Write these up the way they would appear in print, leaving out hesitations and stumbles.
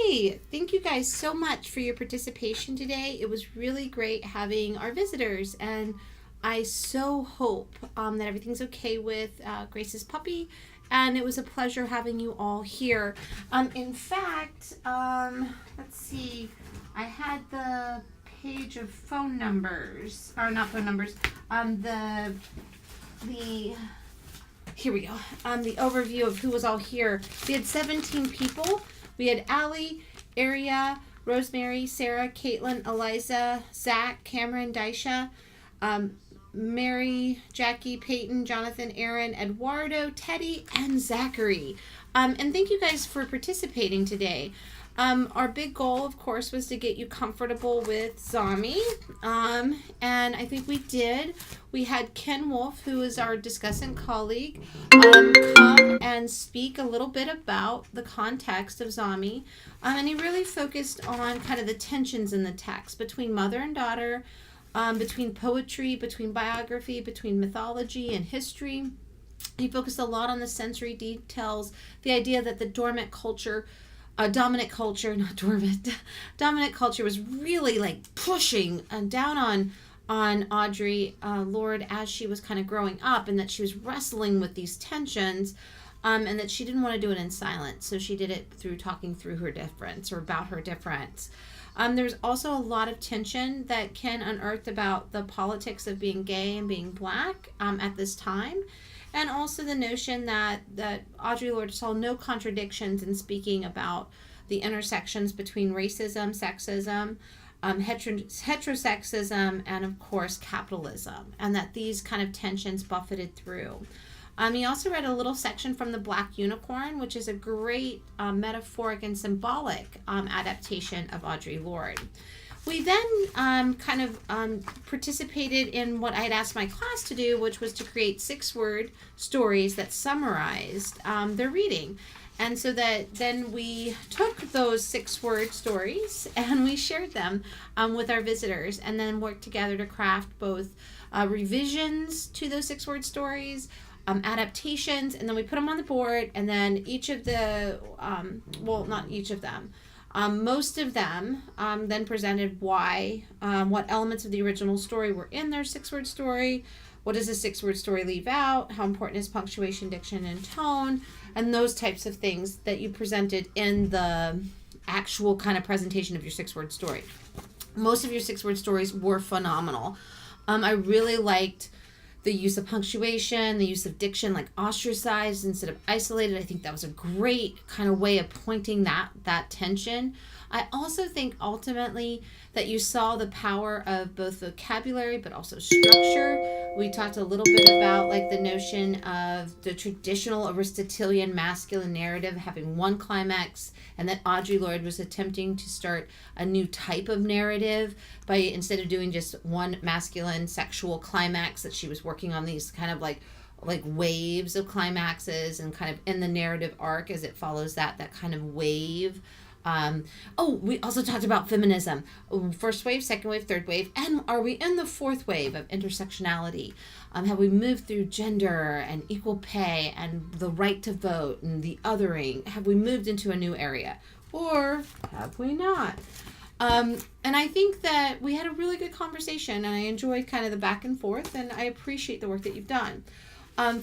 Hey, thank you guys so much for your participation today. It was really great having our visitors, and I so hope that everything's okay with Grace's puppy. And it was a pleasure having you all here. In fact, let's see, I had the page of phone numbers, or not phone numbers, the here we go. The overview of who was all here. We had 17 people. We had Allie, Aria, Rosemary, Sarah, Caitlin, Eliza, Zach, Cameron, Daisha, Mary, Jackie, Peyton, Jonathan, Aaron, Eduardo, Teddy, and Zachary. And thank you guys for participating today. Our big goal, of course, was to get you comfortable with Zami. And I think we did. We had Ken Wolf, who is our discussant colleague, come and speak a little bit about the context of Zami. And he really focused on kind of the tensions in the text between mother and daughter, between poetry, between biography, between mythology and history. He focused a lot on the sensory details, the idea that the dominant culture was really like pushing down on Audre Lorde as she was kind of growing up, and that she was wrestling with these tensions, and that she didn't want to do it in silence, so she did it through talking through her difference or about her difference. There's also a lot of tension that Ken unearthed about the politics of being gay and being black at this time. And also the notion that Audre Lorde saw no contradictions in speaking about the intersections between racism, sexism, heterosexism, and of course capitalism, and that these kind of tensions buffeted through. He also read a little section from The Black Unicorn, which is a great metaphoric and symbolic adaptation of Audre Lorde. We then participated in what I had asked my class to do, which was to create 6-word stories that summarized their reading. And so that then we took those 6-word stories and we shared them with our visitors, and then worked together to craft both revisions to those 6-word stories, adaptations, and then we put them on the board, and then each of the, not each of them, most of them then presented why, what elements of the original story were in their 6-word story, what does a 6-word story leave out, how important is punctuation, diction, and tone, and those types of things that you presented in the actual kind of presentation of your 6-word story. Most of your 6-word stories were phenomenal. I really liked the use of punctuation, the use of diction, like ostracized instead of isolated. I think that was a great kind of way of pointing that tension. I also think ultimately that you saw the power of both vocabulary but also structure. We talked a little bit about like the notion of the traditional Aristotelian masculine narrative having one climax, and that Audre Lorde was attempting to start a new type of narrative by, instead of doing just one masculine sexual climax, that she was working on these kind of like waves of climaxes, and kind of in the narrative arc as it follows that kind of wave. We also talked about feminism. First wave, second wave, third wave, and are we in the fourth wave of intersectionality? Have we moved through gender and equal pay and the right to vote and the othering? Have we moved into a new area? Or have we not? And I think that we had a really good conversation, and I enjoyed kind of the back and forth, and I appreciate the work that you've done.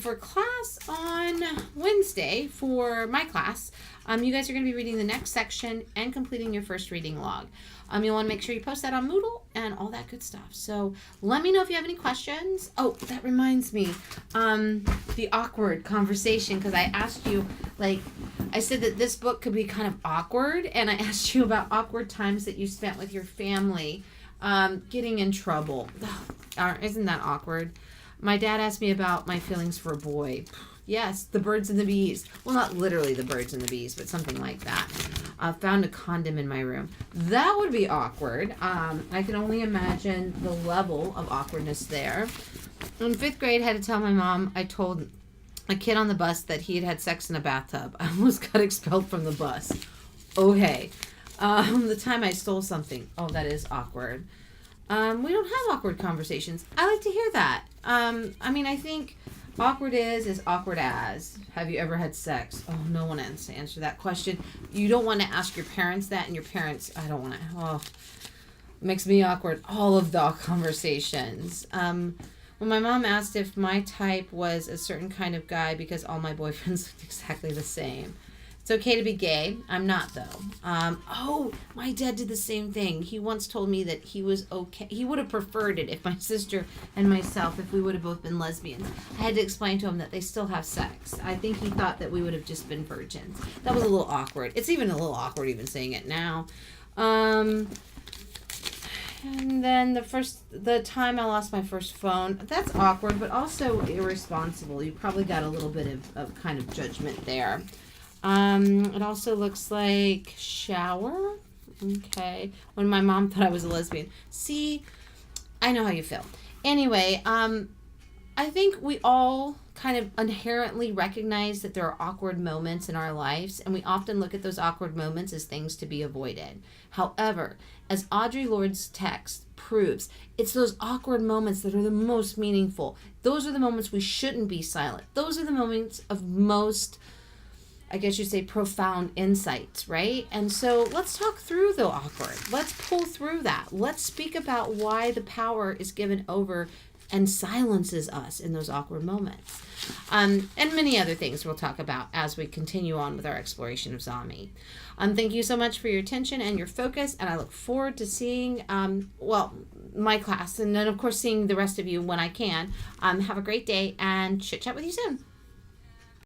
For class on Wednesday, for my class, you guys are going to be reading the next section and completing your first reading log. You'll want to make sure you post that on Moodle and all that good stuff. So let me know if you have any questions. Oh, that reminds me, the awkward conversation, because I asked you, I said that this book could be kind of awkward, and I asked you about awkward times that you spent with your family getting in trouble. Isn't that awkward? My dad asked me about my feelings for a boy. Yes, the birds and the bees. Well, not literally the birds and the bees, but something like that. Found a condom in my room. That would be awkward. I can only imagine the level of awkwardness there. In 5th grade, I had to tell my mom, I told a kid on the bus that he had had sex in a bathtub. I almost got expelled from the bus. Oh, hey. The time I stole something. Oh, that is awkward. We don't have awkward conversations. I like to hear that. I think Awkward is awkward as. Have you ever had sex? Oh, no one wants to answer that question. You don't want to ask your parents that, and your parents, I don't want to. Oh, makes me awkward. All of the conversations. When my mom asked if my type was a certain kind of guy because all my boyfriends looked exactly the same. It's okay to be gay. I'm not, though. Oh, my dad did the same thing. He once told me that he was okay. He would have preferred it if my sister and myself, if we would have both been lesbians. I had to explain to him that they still have sex. I think he thought that we would have just been virgins. That was a little awkward. It's even a little awkward even saying it now. And then the time I lost my first phone, that's awkward, but also irresponsible. You probably got a little bit of kind of judgment there. It also looks like shower. Okay. When my mom thought I was a lesbian. See, I know how you feel. Anyway, I think we all kind of inherently recognize that there are awkward moments in our lives, and we often look at those awkward moments as things to be avoided. However, as Audre Lorde's text proves, it's those awkward moments that are the most meaningful. Those are the moments we shouldn't be silent. Those are the moments of most, I guess you'd say, profound insights, right? And so let's talk through the awkward. Let's pull through that. Let's speak about why the power is given over and silences us in those awkward moments. And many other things we'll talk about as we continue on with our exploration of Zami. Thank you so much for your attention and your focus, and I look forward to seeing, my class, and then, of course, seeing the rest of you when I can. Have a great day, and chit-chat with you soon.